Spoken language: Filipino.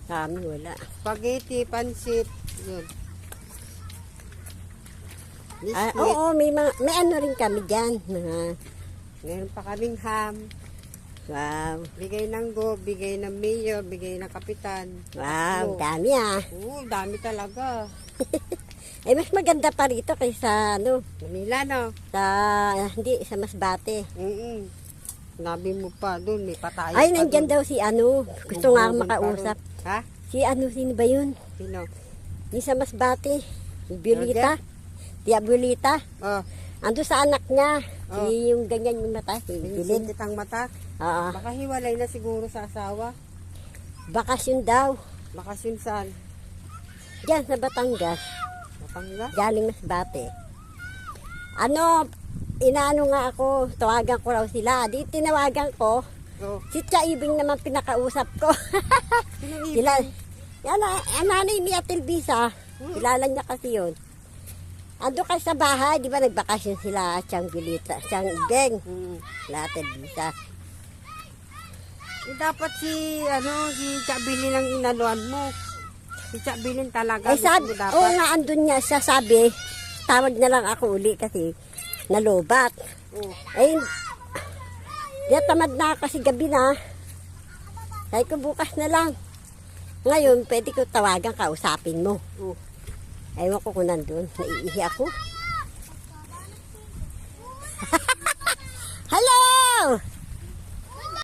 Kami wala. Spaghetti, pansit. Yun. Biscuit. Oo, may ano rin kami dyan. Meron pa kaming ham. Wow. Bigay ng go, bigay ng mayor, bigay ng kapitan. Wow, Tatlo. dami ah. Oo, dami talaga. Ay, mas maganda pa rito kaysa ano, Manila, no? hindi, sa Masbate. Nabi mo pa doon, may patayo. Ay, pa nandyan dun. daw si ano. Gusto nga Bubugin pa makausap. ron. Ha? Si ano, sino ba yun? Sino? Yung sa Masbate. Si Violeta. Tia Violeta. Oh, Ando sa anak niya. Oh. Yung ganyan yung mata. Si Bilin. pinisit ang mata. Oo. Baka hiwalay na siguro sa asawa. Bakasyon daw. Bakasyon saan? Diyan sa Batangas. Batangas? Galing Masbate. Ano, inaano nga ako, tawagan ko raw sila. Di tinawagan ko. Oh. Si Tia Ibing naman pinakausap ko. Sino Sila, yan ang nanay ni Atil Bisa. Kilala niya kasi yun. Ando kasi sa bahay, di ba nagbakasyon sila, Tiang Bilita, Tiang Ibeng, Atil Bisa. Dapat si Chabilin ang inaluan mo. Si Chabilin talaga. Eh sabi, gusto mo dapat. oo nga andun niya, siya sabi, tawag na lang ako uli kasi nalobat. Oh. Eh, di tamad na kasi gabi na. Sabi ko bukas na lang. Ngayon, pwede ko tawagan, kausapin mo. Oh. Ewan ko kung nandun. Naiihi ako. Hello!